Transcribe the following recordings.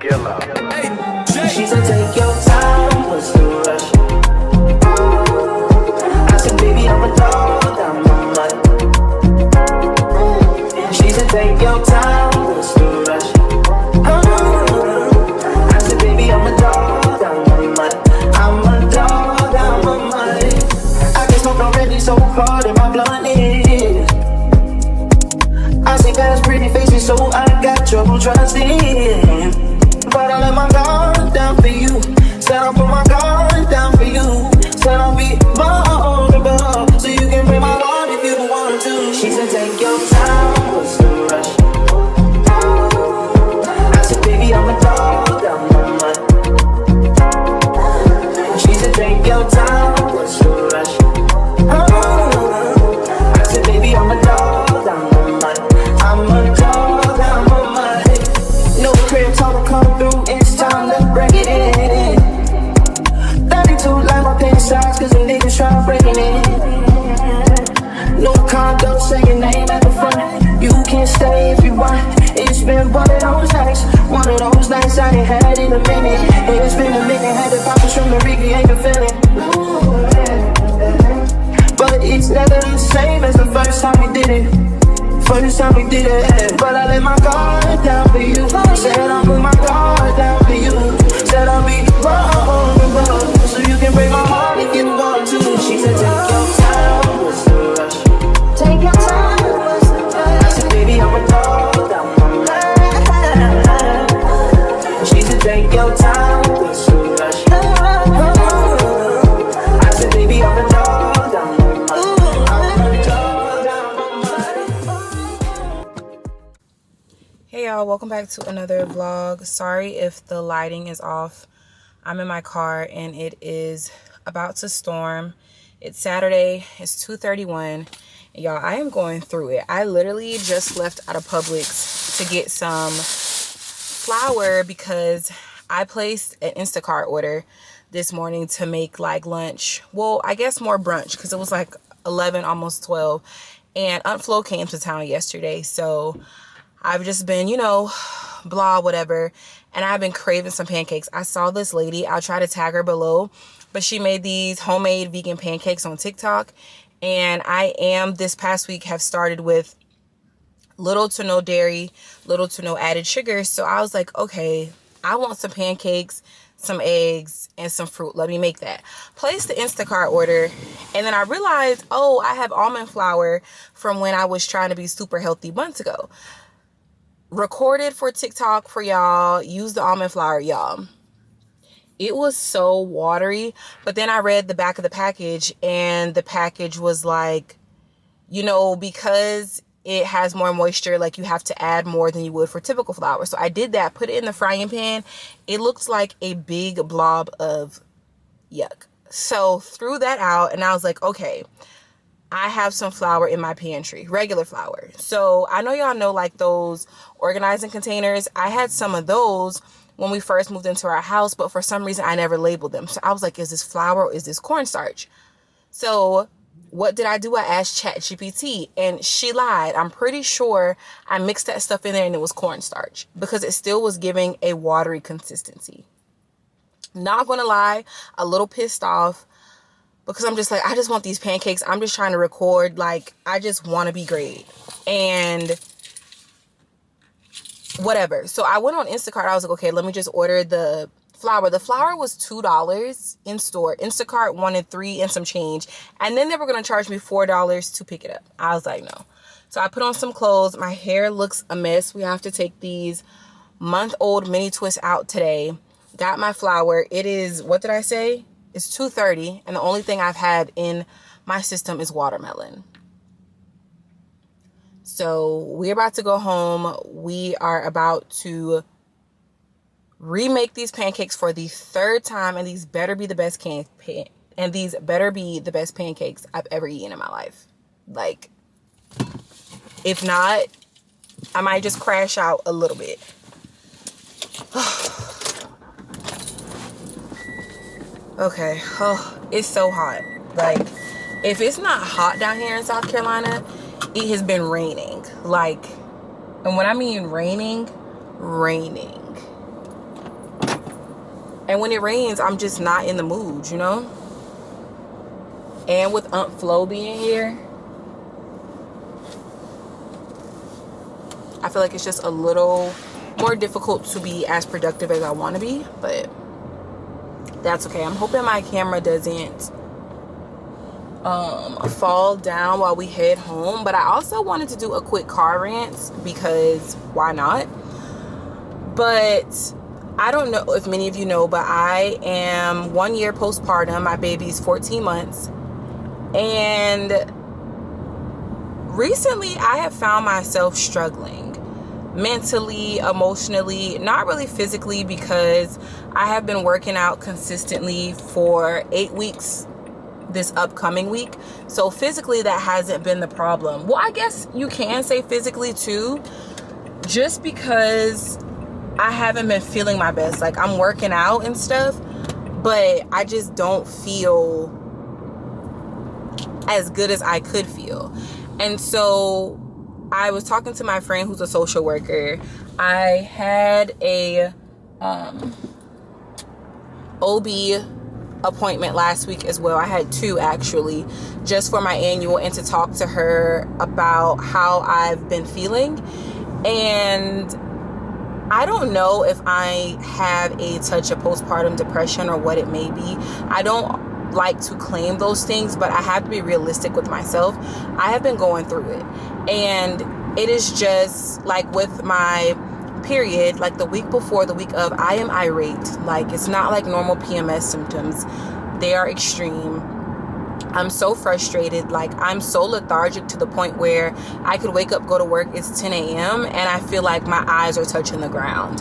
She said, take your time, what's the rush? I said, baby, I'm a dog, I'm a mutt. She said, take your time, what's the rush? I said, baby, I'm a dog, I'm a mutt. I'm a dog, I'm a mutt. I get smoked already so hard in my blunt is. I see past pretty faces, so I got trouble trusting. But I let my guard down for you. Said I'll put my guard down for you. Said I'll be vulnerable, so you can break my heart if you want to. She said, take your time, what's the rush? I said, baby, I'm a dog, I'm a mutt. She said, take your time, what's the rush? I said, baby, I'm a dog, I'm a mutt. I'm a dog, I'm a mutt. No crib, talk to come through, it's time to break it in. 32 like my pants size, cause the niggas try breaking it. No condo, say your name at the front. You can stay if you want. It's been one of those nights I ain't had in a minute. It's been a minute, had the poppers from the Ricky, ain't been feeling. But it's never the same as the first time we did it. First time we did it, but I let my guard down for you. Said I'll put my guard down for you. Said I'll be vulnerable, so you can break my heart if you want to. She said, take your time, what's the rush? Take your time, what's the rush? I said, baby, I'm a dog, I'm a mutt. She said, take your time, what's the rush? I said, baby, I'm a dog, I'm a mutt. I'm a dog, I'm a mutt. Hey y'all, welcome back to another vlog. Sorry if the lighting is off. I'm in my car and it is about to storm. It's Saturday, it's 2:31. Y'all, I am going through it. I literally just left out of Publix to get some flour because I placed an Instacart order this morning to make like lunch. Well, I guess more brunch because it was like 11, almost 12. And Aunt Flo came to town yesterday. So I've just been, blah, whatever. And I've been craving some pancakes. I saw this lady. I'll try to tag her below. But she made these homemade vegan pancakes on TikTok. And I this past week, have started with little to no dairy, little to no added sugar. So I was like, okay, I want some pancakes, some eggs, and some fruit. Let me make that. Placed the Instacart order. And then I realized, oh, I have almond flour from when I was trying to be super healthy months ago. Recorded for TikTok for y'all. Use the almond flour, y'all. It was so watery. But then I read the back of the package, and the package was like, because it has more moisture, like you have to add more than you would for typical flour. So I did that, put it in the frying pan. It looks like a big blob of yuck. So threw that out, and I was like, okay, I have some flour in my pantry, regular flour. So I know y'all know like those organizing containers. I had some of those when we first moved into our house, but for some reason I never labeled them. So I was like, is this flour or is this cornstarch? So what did I do? I asked ChatGPT and she lied. I'm pretty sure I mixed that stuff in there and it was cornstarch because it still was giving a watery consistency. Not gonna lie, a little pissed off. Because I'm just like, I just want these pancakes. I'm just trying to record. Like, I just want to be great. And whatever. So I went on Instacart. I was like, okay, let me just order the flour. The flour was $2 in store. Instacart wanted $3 and some change. And then they were going to charge me $4 to pick it up. I was like, no. So I put on some clothes. My hair looks a mess. We have to take these month-old mini twists out today. Got my flour. It is, what did I say? It's 2:30, and the only thing I've had in my system is watermelon. So we're about to go home. We are about to remake these pancakes for the third time, and these better be the best pancakes I've ever eaten in my life. Like, if not, I might just crash out a little bit. Okay. Oh, it's so hot. Like, if it's not hot down here in South Carolina, it has been raining. Like, and when I mean raining, And when it rains, I'm just not in the mood, you know? And with Aunt Flo being here, I feel like it's just a little more difficult to be as productive as I want to be, but that's okay. I'm hoping my camera doesn't fall down while we head home. But I also wanted to do a quick car rant because why not? But I don't know if many of you know, but I am 1 year postpartum. My baby's 14 months. And recently I have found myself struggling mentally, emotionally, not really physically, because I have been working out consistently for 8 weeks this upcoming week. So physically that hasn't been the problem. Well, I guess you can say physically too, just because I haven't been feeling my best. Like, I'm working out and stuff, but I just don't feel as good as I could feel. And so I was talking to my friend who's a social worker. I had a OB appointment last week as well. I had 2 actually, just for my annual, and to talk to her about how I've been feeling. And I don't know if I have a touch of postpartum depression or what it may be. I don't like to claim those things, but I have to be realistic with myself. I have been going through it, and it is just like with my period, like the week before, the week of, I am irate. Like, it's not like normal PMS symptoms. They are extreme. I'm so frustrated. Like, I'm so lethargic to the point where I could wake up, go to work, it's 10 a.m. and I feel like my eyes are touching the ground.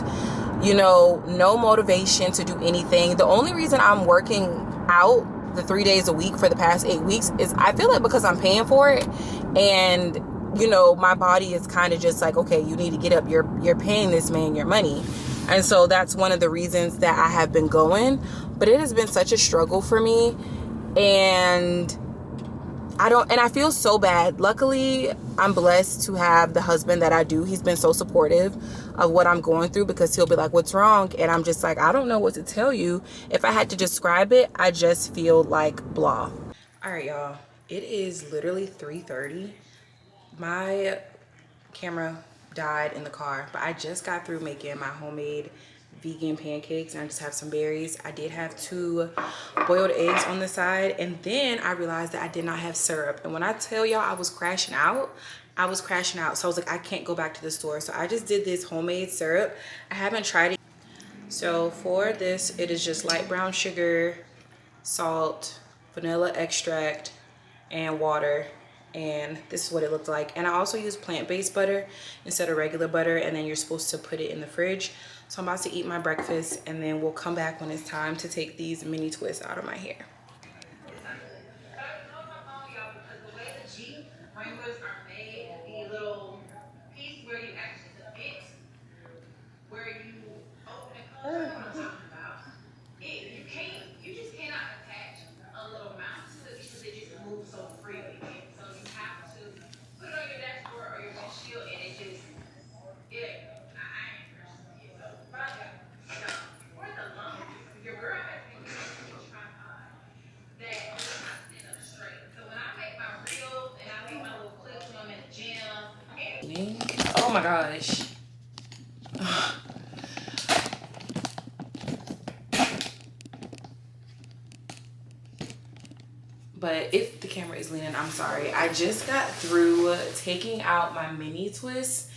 You know, no motivation to do anything. The only reason I'm working out the 3 days a week for the past 8 weeks is I feel like because I'm paying for it, and you know, my body is kind of just like, okay, you need to get up. You're paying this man your money. And so that's one of the reasons that I have been going. But it has been such a struggle for me. And I feel so bad. Luckily, I'm blessed to have the husband that I do. He's been so supportive of what I'm going through, because he'll be like, what's wrong? And I'm just like, I don't know what to tell you. If I had to describe it, I just feel like blah. All right, y'all. It is literally 3:30. My camera died in the car, but I just got through making my homemade vegan pancakes, and I just have some berries. I did have 2 boiled eggs on the side, and then I realized that I did not have syrup. And when I tell y'all I was crashing out, I was crashing out. So I was like, I can't go back to the store. So I just did this homemade syrup. I haven't tried it. So for this, it is just light brown sugar, salt, vanilla extract, and water. And this is what it looked like. And I also use plant-based butter instead of regular butter, and then you're supposed to put it in the fridge. So I'm about to eat my breakfast, and then we'll come back when it's time to take these mini twists out of my hair. Oh my gosh. But if the camera is leaning, I'm sorry. I just got through taking out my mini twists,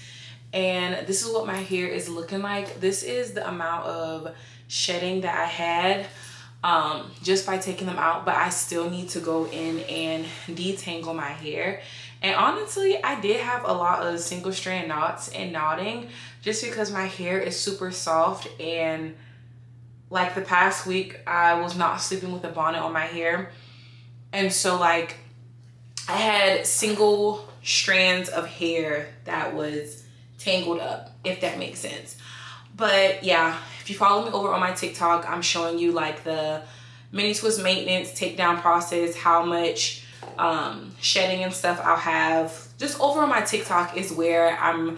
and this is what my hair is looking like. This is the amount of shedding that I had just by taking them out, but I still need to go in and detangle my hair. And honestly, I did have a lot of single strand knots and knotting, just because my hair is super soft, and like the past week I was not sleeping with a bonnet on my hair. And so like I had single strands of hair that was tangled up, if that makes sense. But yeah, if you follow me over on my TikTok, I'm showing you like the mini twist maintenance takedown process, how much shedding and stuff I'll have. Just over on my TikTok is where I'm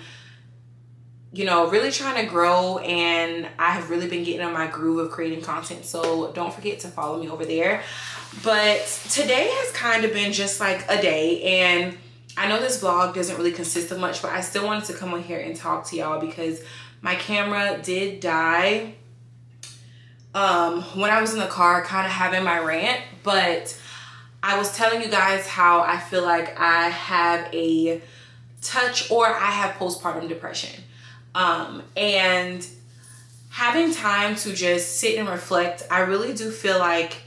you know, really trying to grow, and I have really been getting in my groove of creating content. So don't forget to follow me over there. But today has kind of been just like a day, and I know this vlog doesn't really consist of much, but I still wanted to come on here and talk to y'all because my camera did die when I was in the car kind of having my rant. But I was telling you guys how I feel like I have a touch, or I have postpartum depression. And having time to just sit and reflect, I really do feel like,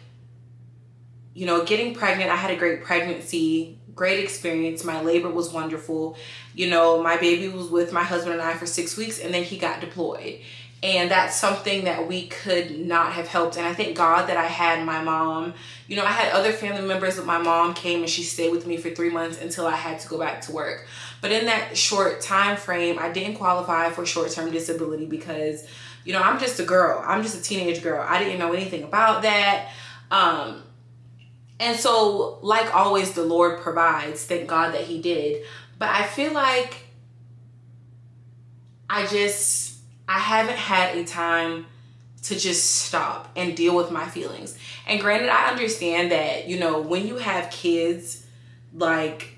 you know, getting pregnant, I had a great pregnancy, great experience. My labor was wonderful. You know, my baby was with my husband and I for 6 weeks, and then he got deployed. And that's something that we could not have helped. And I thank God that I had my mom. You know, I had other family members, but my mom came and she stayed with me for 3 months until I had to go back to work. But in that short time frame, I didn't qualify for short-term disability because, you know, I'm just a girl. I'm just a teenage girl. I didn't know anything about that. And so, like always, the Lord provides. Thank God that he did. But I feel like I haven't had a time to just stop and deal with my feelings. And granted, I understand that, you know, when you have kids, like,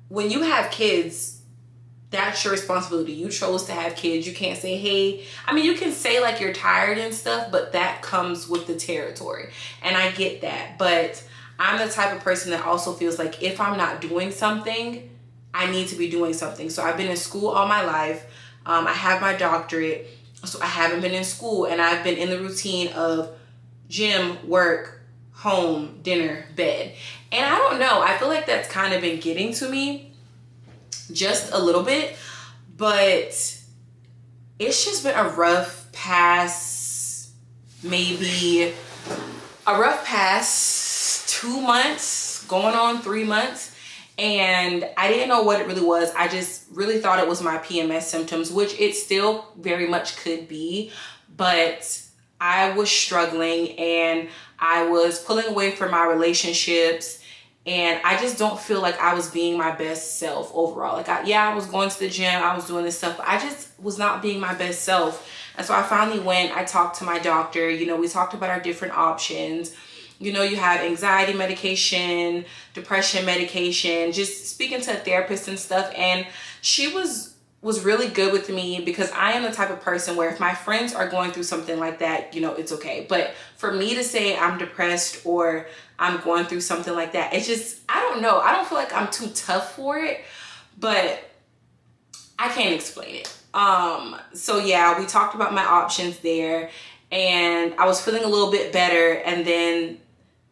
when you have kids, that's your responsibility. You chose to have kids. You can't say, hey, I mean, you can say like you're tired and stuff, but that comes with the territory. And I get that. But I'm the type of person that also feels like if I'm not doing something, I need to be doing something. So I've been in school all my life. I have my doctorate. So I haven't been in school, and I've been in the routine of gym, work, home, dinner, bed. And I don't know, I feel like that's kind of been getting to me just a little bit, but it's just been a rough past, maybe a rough past 2 months, going on 3 months. And I didn't know what it really was. I just really thought it was my PMS symptoms, which it still very much could be. But I was struggling, and I was pulling away from my relationships. And I just don't feel like I was being my best self overall. Like, I was going to the gym, I was doing this stuff, but I just was not being my best self. And so I finally went, I talked to my doctor. You know, we talked about our different options. You know, you have anxiety medication, depression medication, just speaking to a therapist and stuff. And she was really good with me, because I am the type of person where if my friends are going through something like that, you know, it's okay. But for me to say I'm depressed or I'm going through something like that, it's just, I don't know. I don't feel like I'm too tough for it, but I can't explain it. So yeah, we talked about my options there, and I was feeling a little bit better. And then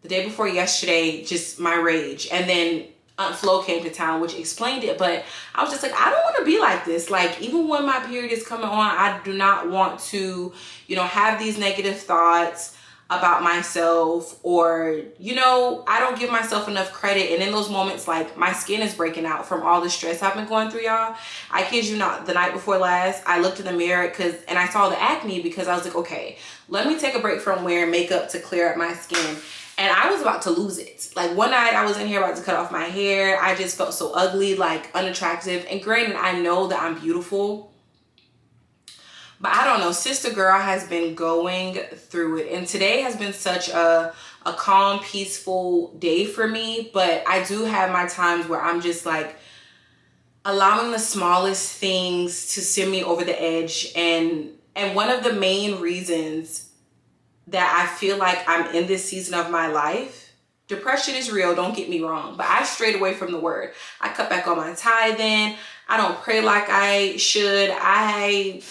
the day before yesterday, just my rage. And then Aunt Flo came to town, which explained it. But I was just like, I don't want to be like this. Like, even when my period is coming on, I do not want to, you know, have these negative thoughts about myself, or, you know, I don't give myself enough credit. And in those moments, like, my skin is breaking out from all the stress I've been going through, y'all. I kid you not, the night before last, I looked in the mirror and I saw the acne, because I was like, okay, let me take a break from wearing makeup to clear up my skin. And I was about to lose it. Like, one night I was in here about to cut off my hair. I just felt so ugly, like unattractive. And granted, I know that I'm beautiful, but I don't know, sister girl has been going through it. And today has been such a calm, peaceful day for me. But I do have my times where I'm just like allowing the smallest things to send me over the edge. And one of the main reasons that I feel like I'm in this season of my life, depression is real, don't get me wrong, but I strayed away from the word. I cut back on my tithing. I don't pray like I should. I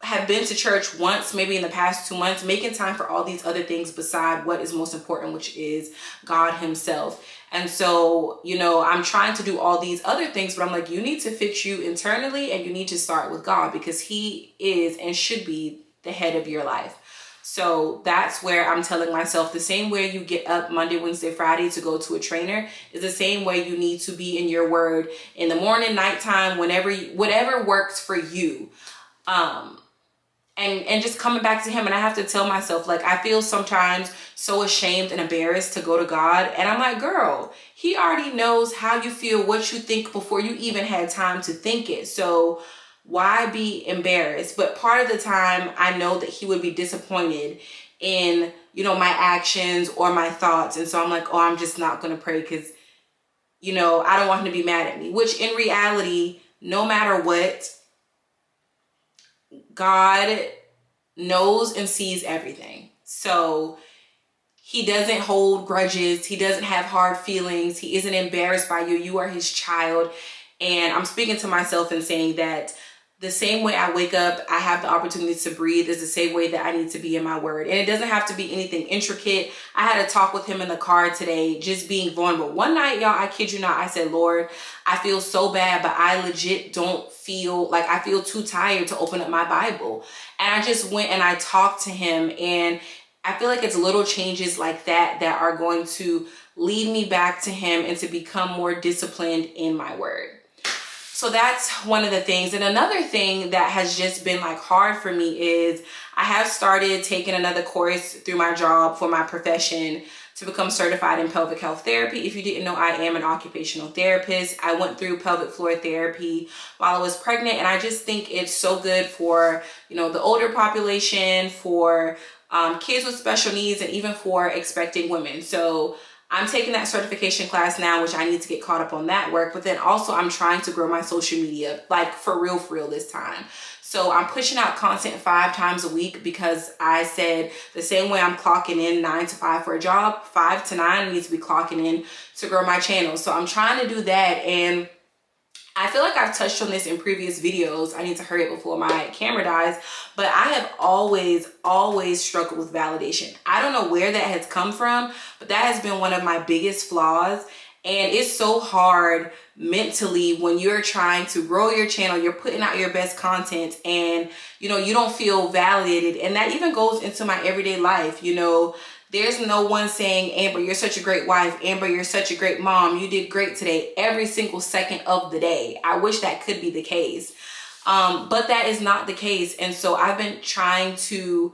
have been to church once, maybe in the past 2 months, making time for all these other things beside what is most important, which is God himself. And so, you know, I'm trying to do all these other things, but I'm like, you need to fix you internally, and you need to start with God, because he is and should be the head of your life. So that's where I'm telling myself, the same way you get up Monday, Wednesday, Friday to go to a trainer is the same way you need to be in your word in the morning, nighttime, whatever works for you. And just coming back to him. And I have to tell myself, like, I feel sometimes so ashamed and embarrassed to go to God. And I'm like, girl, he already knows how you feel, what you think before you even had time to think it. So why be embarrassed? But part of the time I know that he would be disappointed in, you know, my actions or my thoughts. And so I'm like, oh, I'm just not going to pray because, you know, I don't want him to be mad at me, which in reality, no matter what, God knows and sees everything. So he doesn't hold grudges. He doesn't have hard feelings. He isn't embarrassed by you. You are his child. And I'm speaking to myself and saying that the same way I wake up, I have the opportunity to breathe, is the same way that I need to be in my word. And it doesn't have to be anything intricate. I had a talk with him in the car today, just being vulnerable. One night, y'all, I kid you not, I said, Lord, I feel so bad, but I legit don't feel like, I feel too tired to open up my Bible. And I just went and I talked to him, and I feel like it's little changes like that that are going to lead me back to him and to become more disciplined in my word. So that's one of the things. And another thing that has just been like hard for me is I have started taking another course through my job for my profession to become certified in pelvic health therapy. If you didn't know, I am an occupational therapist. I went through pelvic floor therapy while I was pregnant, and I just think it's so good for, you know, the older population, for kids with special needs, and even for expecting women. So I'm taking that certification class now, which I need to get caught up on that work. But then also I'm trying to grow my social media, like for real this time. So I'm pushing out content 5 times a week because I said the same way I'm clocking in 9 to 5 for a job, 5 to 9 I need to be clocking in to grow my channel. So I'm trying to do that. And I feel like I've touched on this in previous videos. I need to hurry up before my camera dies. But I have always struggled with validation. I don't know where that has come from, but that has been one of my biggest flaws. And it's so hard mentally when you're trying to grow your channel, you're putting out your best content, and, you know, you don't feel validated. And that even goes into my everyday life. You know, there's no one saying, Amber, you're such a great wife. Amber, you're such a great mom. You did great today every single second of the day. I wish that could be the case. But that is not the case. And so I've been trying to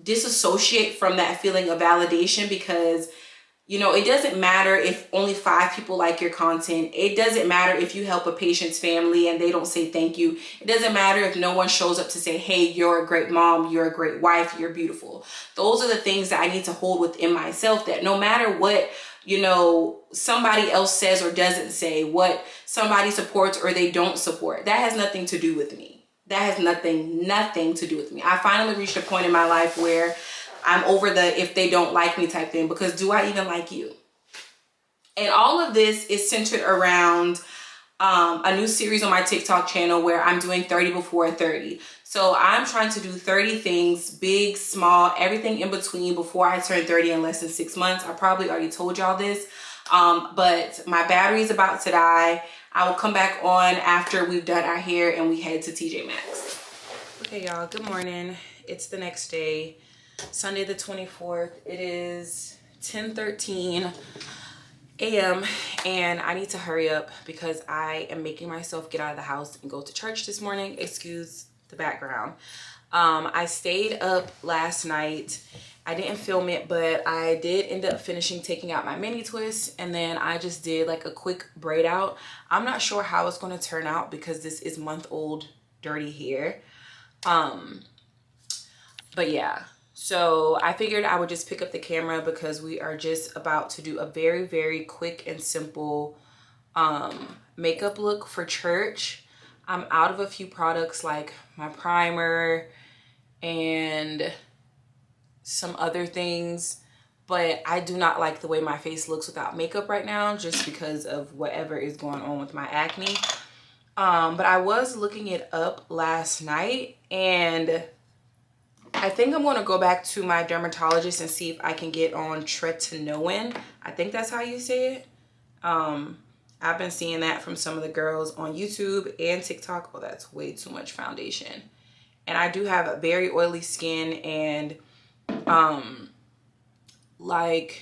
disassociate from that feeling of validation because, you know, it doesn't matter if only 5 people like your content. It doesn't matter if you help a patient's family and they don't say thank you. It doesn't matter if no one shows up to say, hey, you're a great mom, you're a great wife, you're beautiful. Those are the things that I need to hold within myself, that no matter what, you know, somebody else says or doesn't say, what somebody supports or they don't support, that has nothing to do with me. That has nothing to do with me. I finally reached a point in my life where I'm over the if they don't like me type thing, because do I even like you? And all of this is centered around a new series on my TikTok channel where I'm doing 30 before 30. So I'm trying to do 30 things, big, small, everything in between before I turn 30 in less than 6 months. I probably already told y'all this, but my battery is about to die. I will come back on after we've done our hair and we head to TJ Maxx. Okay, y'all, good morning. It's the next day, Sunday the 24th. It is 10:13 a.m. and I need to hurry up because I am making myself get out of the house and go to church this morning. Excuse the background. I stayed up last night. I didn't film it, but I did end up finishing taking out my mini twist, and then I just did like a quick braid out. I'm not sure how it's going to turn out because this is month-old dirty hair. But yeah. So I figured I would just pick up the camera because we are just about to do a very, very quick and simple makeup look for church. I'm out of a few products like my primer and some other things, but I do not like the way my face looks without makeup right now just because of whatever is going on with my acne. But I was looking it up last night, and I think I'm going to go back to my dermatologist and see if I can get on tretinoin. I think that's how you say it. I've been seeing that from some of the girls on YouTube and TikTok. Oh, that's way too much foundation. And I do have a very oily skin, and like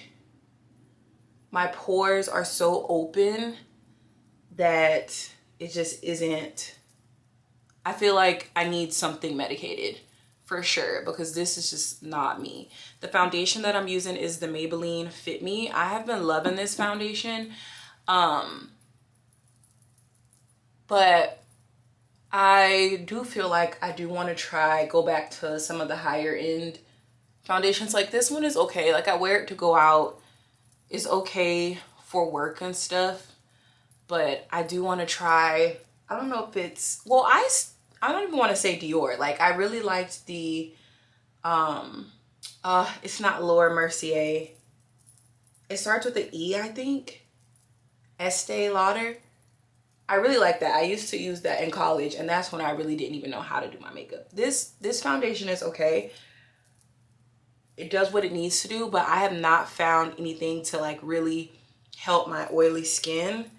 my pores are so open that it just isn't. I feel like I need something medicated for sure, because this is just not me. The foundation that I'm using is the Maybelline Fit Me. I have been loving this foundation, but I do feel like I do want to go back to some of the higher end foundations. Like this one is okay. Like I wear it to go out. It's okay for work and stuff. But I do want to try, I don't know if it's, well, I don't even want to say Dior. Like I really liked the, it's not Laura Mercier. It starts with an E, I think. Estee Lauder. I really like that. I used to use that in college, and that's when I really didn't even know how to do my makeup. This foundation is okay. It does what it needs to do, but I have not found anything to like really help my oily skin.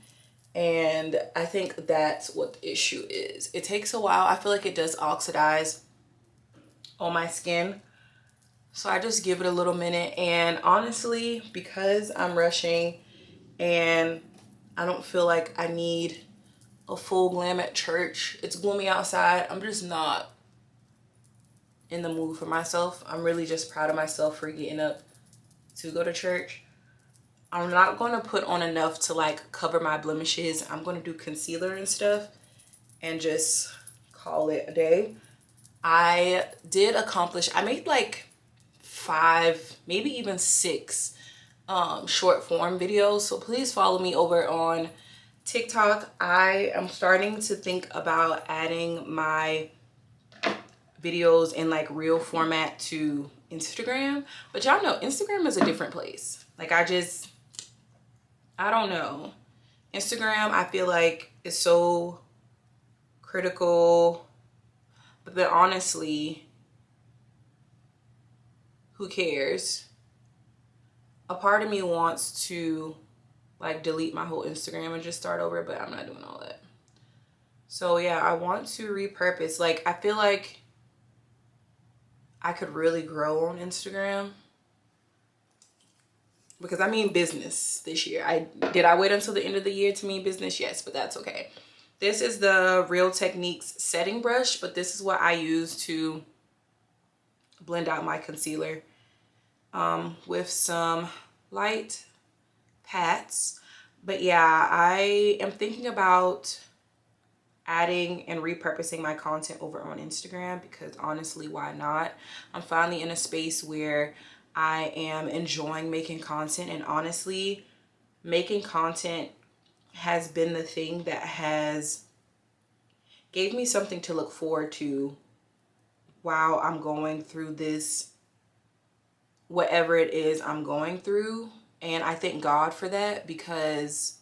And I think that's what the issue is. It takes a while. I feel like it does oxidize on my skin. So I just give it a little minute. And honestly, because I'm rushing and I don't feel like I need a full glam at church. It's gloomy outside. I'm just not in the mood for myself. I'm really just proud of myself for getting up to go to church. I'm not going to put on enough to like cover my blemishes. I'm going to do concealer and stuff and just call it a day. I did accomplish, I made like 5, maybe even 6 short form videos. So please follow me over on TikTok. I am starting to think about adding my videos in like real format to Instagram. But y'all know Instagram is a different place. Like I don't know. Instagram, I feel like is so critical. But then honestly, who cares? A part of me wants to like delete my whole Instagram and just start over, but I'm not doing all that. So yeah, I want to repurpose. Like I feel like I could really grow on Instagram. Because I mean business this year. Did I wait until the end of the year to mean business? Yes, but that's okay. This is the Real Techniques setting brush, but this is what I use to blend out my concealer with some light pats. But yeah, I am thinking about adding and repurposing my content over on Instagram because honestly, why not? I'm finally in a space where I am enjoying making content, and honestly, making content has been the thing that has gave me something to look forward to while I'm going through this, whatever it is I'm going through. And I thank God for that, because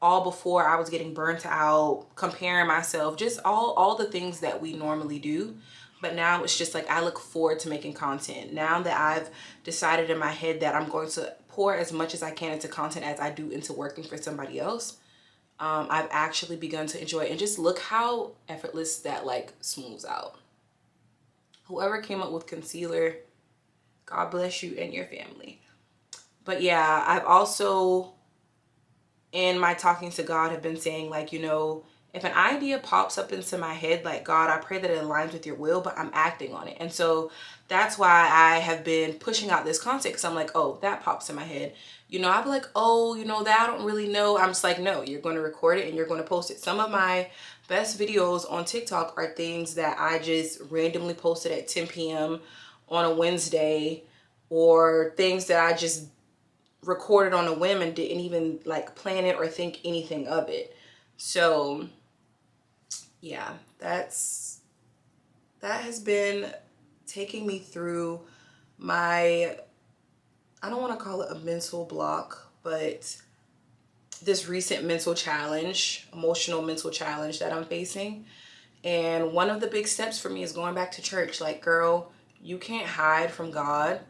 all before I was getting burnt out, comparing myself, just all the things that we normally do. But now it's just like I look forward to making content. Now that I've decided in my head that I'm going to pour as much as I can into content as I do into working for somebody else, I've actually begun to enjoy it. And just look how effortless that like smooths out. Whoever came up with concealer, God bless you and your family. But yeah, I've also, in my talking to God, have been saying like, you know, if an idea pops up into my head, like, God, I pray that it aligns with your will, but I'm acting on it. And so that's why I have been pushing out this content, because I'm like, oh, that pops in my head. You know, I'll be like, oh, you know, that I don't really know. I'm just like, no, you're going to record it and you're going to post it. Some of my best videos on TikTok are things that I just randomly posted at 10 p.m. on a Wednesday, or things that I just recorded on a whim and didn't even like plan it or think anything of it. So yeah, that has been taking me through my, I don't want to call it a mental block, but this recent mental challenge, emotional mental challenge that I'm facing. And one of the big steps for me is going back to church. Like, girl, you can't hide from God.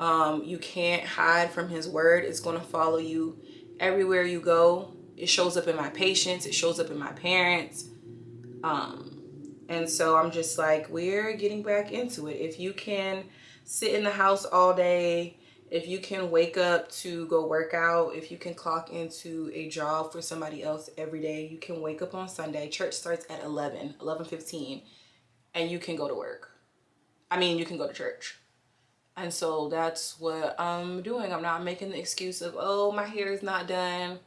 You can't hide from his word. It's going to follow you everywhere you go. It shows up in my patients. It shows up in my parents. And so I'm just like, we're getting back into it. If you can sit in the house all day, if you can wake up to go work out, if you can clock into a job for somebody else every day, you can wake up on Sunday. Church starts at 11:15, and you can go to work. I mean, you can go to church. And so that's what I'm doing. I'm not making the excuse of, oh, my hair is not done,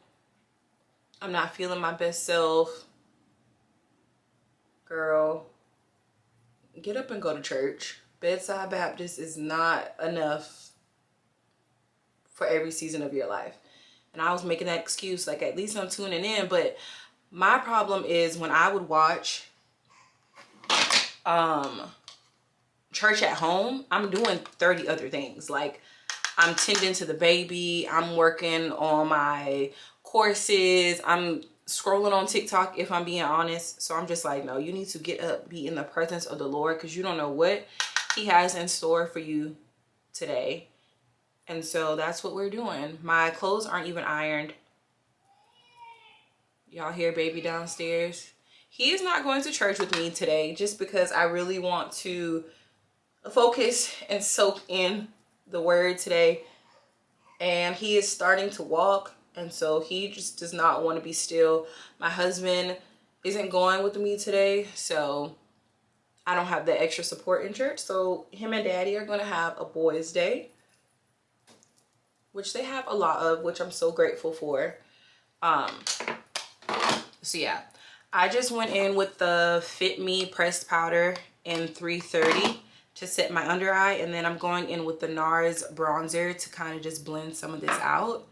I'm not feeling my best self. girl, get up and go to church. Bedside Baptist is not enough for every season of your life. And I was making that excuse, like, at least I'm tuning in. But my problem is when I would watch church at home, I'm doing 30 other things. Like, I'm tending to the baby, I'm working on my courses, I'm scrolling on TikTok, if I'm being honest. So I'm just like, no, you need to get up, be in the presence of the Lord, because you don't know what he has in store for you today. And so that's what we're doing. My clothes aren't even ironed. Y'all hear baby downstairs? He is not going to church with me today just because I really want to focus and soak in the word today. And he is starting to walk, and so he just does not want to be still. My husband isn't going with me today, so I don't have the extra support in church. So him and daddy are going to have a boys' day, which they have a lot of, which I'm so grateful for. So yeah, I just went in with the Fit Me pressed powder in 330 to set my under eye, and then I'm going in with the NARS bronzer to kind of just blend some of this out.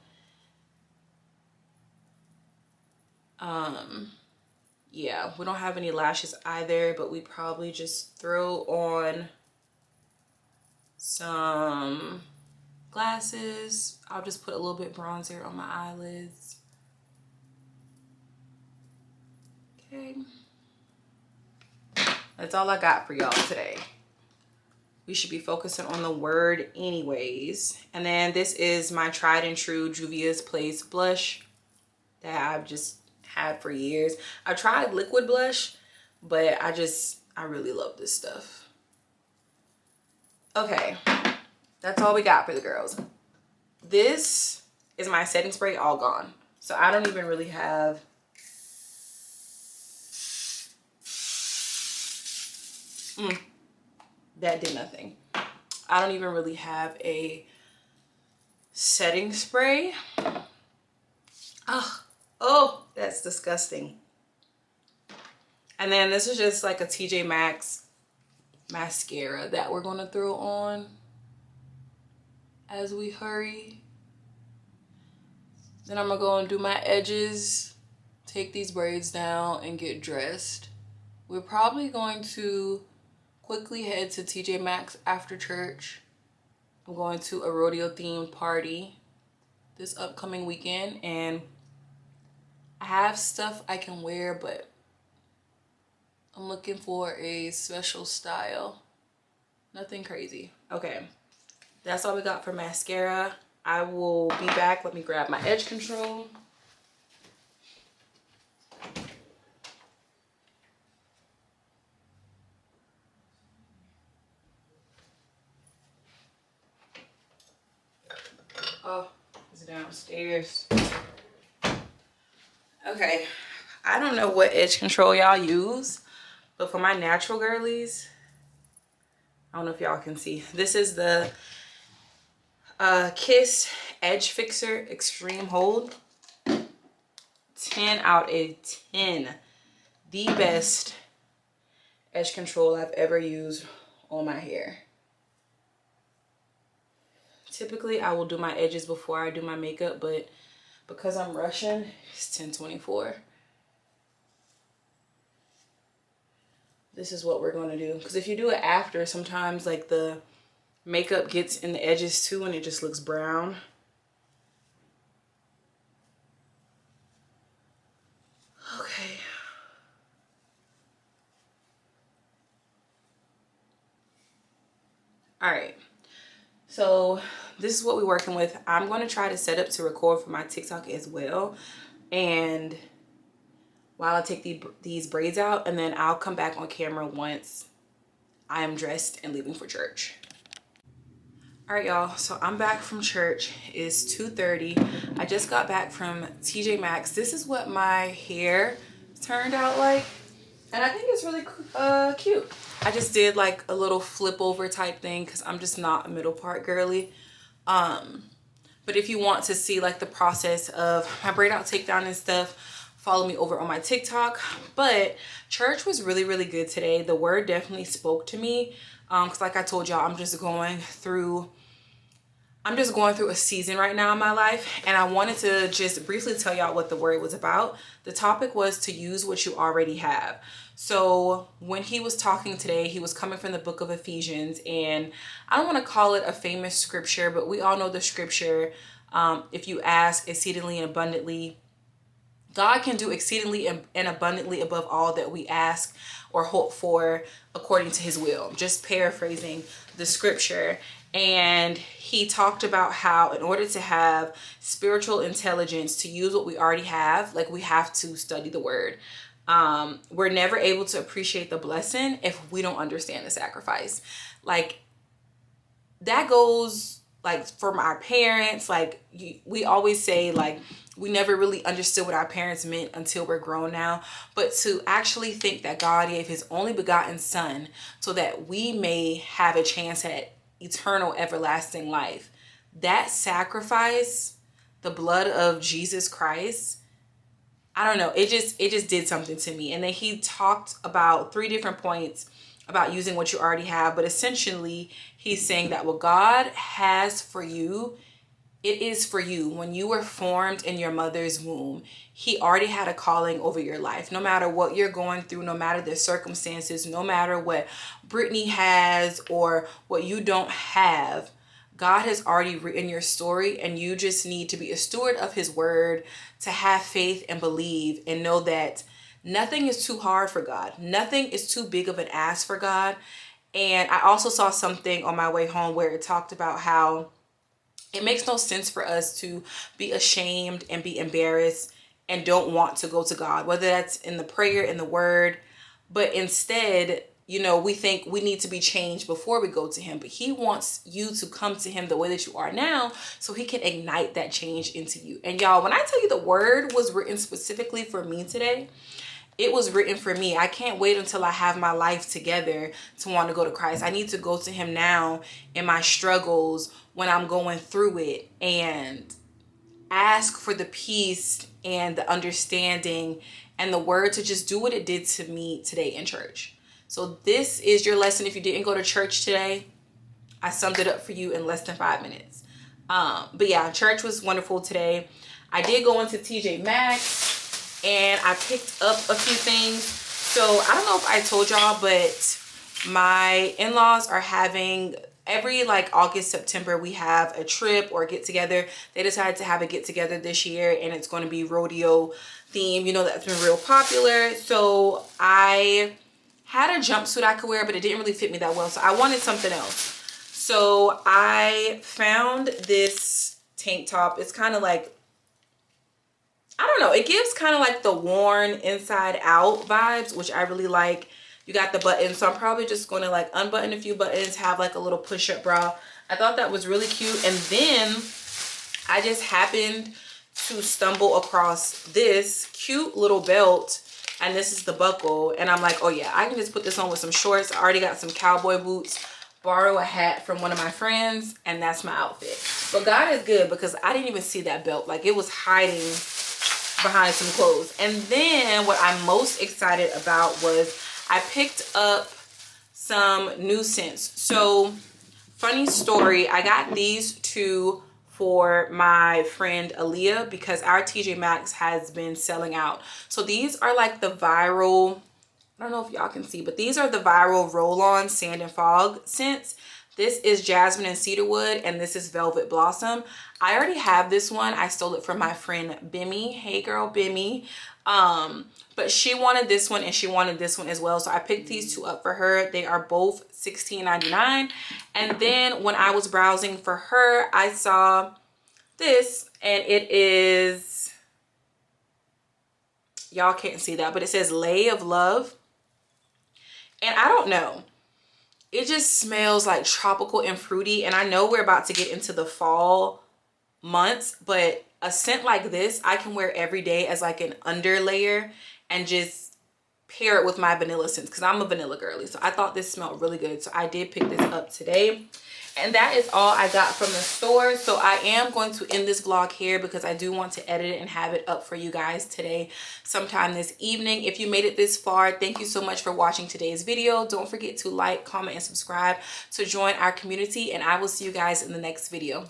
Yeah, we don't have any lashes either, but we probably just throw on some glasses. I'll just put a little bit bronzer on my eyelids. Okay, that's all I got for y'all today. We should be focusing on the word anyways. And then this is my tried and true Juvia's Place blush that I've just had for years. I tried liquid blush, but I really love this stuff. Okay, that's all we got for the girls. This is my setting spray, all gone. So I don't even really have that did nothing. I don't even really have a setting spray. Oh, that's disgusting. And then this is just like a TJ Maxx mascara that we're gonna throw on as we hurry. Then I'm gonna go and do my edges, take these braids down, and get dressed. We're probably going to quickly head to TJ Maxx after church. I'm going to a rodeo themed party this upcoming weekend, and I have stuff I can wear, but I'm looking for a special style. Nothing crazy. Okay, that's all we got for mascara. I will be back. Let me grab my edge control. Oh, it's downstairs. Okay, I don't know what edge control y'all use, but for my natural girlies, I don't know if y'all can see. This is the Kiss Edge Fixer Extreme Hold. 10 out of 10. The best edge control I've ever used on my hair. Typically, I will do my edges before I do my makeup, but because I'm rushing, it's 10:24. This is what we're going to do. Because if you do it after, sometimes like the makeup gets in the edges too and it just looks brown. Okay. All right. So this is what we're working with. I'm going to try to set up to record for my TikTok as well. And while I take these braids out, and then I'll come back on camera once I am dressed and leaving for church. All right, y'all. So I'm back from church. It's 2:30. I just got back from TJ Maxx. This is what my hair turned out like. And I think it's really cute. I just did like a little flip over type thing because I'm just not a middle part girly. But if you want to see like the process of my braid out takedown and stuff, follow me over on my TikTok. But church was really, really good today. The word definitely spoke to me. Because like I told y'all, I'm just going through a season right now in my life, and I wanted to just briefly tell y'all what the word was about. The topic was to use what you already have. So when he was talking today, he was coming from the book of Ephesians, and I don't want to call it a famous scripture, but we all know the scripture. If you ask exceedingly and abundantly, God can do exceedingly and abundantly above all that we ask or hope for according to his will. Just paraphrasing the scripture. And he talked about how in order to have spiritual intelligence, to use what we already have, like we have to study the word. We're never able to appreciate the blessing if we don't understand the sacrifice. Like that goes like from our parents. Like we always say, like, we never really understood what our parents meant until we're grown now. But to actually think that God gave his only begotten son so that we may have a chance at eternal everlasting life, that sacrifice, the blood of Jesus Christ, I don't know, it just did something to me. And then he talked about 3 different points about using what you already have, but essentially he's saying that what God has for you, it is for you. When you were formed in your mother's womb, he already had a calling over your life. No matter what you're going through, no matter the circumstances, no matter what Brittany has or what you don't have, God has already written your story, and you just need to be a steward of his word, to have faith and believe and know that nothing is too hard for God. Nothing is too big of an ask for God. And I also saw something on my way home where it talked about how it makes no sense for us to be ashamed and be embarrassed and don't want to go to God, whether that's in the prayer, in the word, but instead, you know, we think we need to be changed before we go to him, but he wants you to come to him the way that you are now so he can ignite that change into you. And y'all, when I tell you the word was written specifically for me today, it was written for me. I can't wait until I have my life together to want to go to Christ. I need to go to him now in my struggles when I'm going through it, and ask for the peace and the understanding and the word to just do what it did to me today in church. So this is your lesson. If you didn't go to church today, I summed it up for you in less than 5 minutes. But yeah, church was wonderful today. I did go into TJ Maxx and I picked up a few things. So I don't know if I told y'all, but my in-laws are having every like August, September, we have a trip or a get together. They decided to have a get together this year, and it's going to be rodeo theme. You know, that's been real popular. So I had a jumpsuit I could wear, but it didn't really fit me that well. So I wanted something else. So I found this tank top. It's kind of like, I don't know, it gives kind of like the worn inside out vibes, which I really like. You got the buttons, so I'm probably just going to like unbutton a few buttons, have like a little push-up bra. I thought that was really cute. And then I just happened to stumble across this cute little belt, and this is the buckle, and I'm like, oh yeah, I can just put this on with some shorts. I already got some cowboy boots, borrow a hat from one of my friends, and that's my outfit. But God is good, because I didn't even see that belt. Like, it was hiding behind some clothes. And then what I'm most excited about was I picked up some new scents. So funny story, I got these 2 for my friend Aaliyah, because our TJ Maxx has been selling out. So these are like the viral, I don't know if y'all can see, but these are the viral roll-on sand and fog scents. This is jasmine and cedarwood, and this is velvet blossom. I already have this one. I stole it from my friend Bimmy. Hey girl, Bimmy. But she wanted this one, and she wanted this one as well. So I picked these 2 up for her. They are both $16.99. And then when I was browsing for her, I saw this, and it is, y'all can't see that, but it says Lay of Love. And I don't know, it just smells like tropical and fruity. And I know we're about to get into the fall months, but a scent like this I can wear every day as like an under layer and just pair it with my vanilla scents, because I'm a vanilla girly. So I thought this smelled really good, so I did pick this up today. And that is all I got from the store. So I am going to end this vlog here because I do want to edit it and have it up for you guys today sometime this evening. If you made it this far, thank you so much for watching today's video. Don't forget to like, comment, and subscribe to join our community, and I will see you guys in the next video. Bye.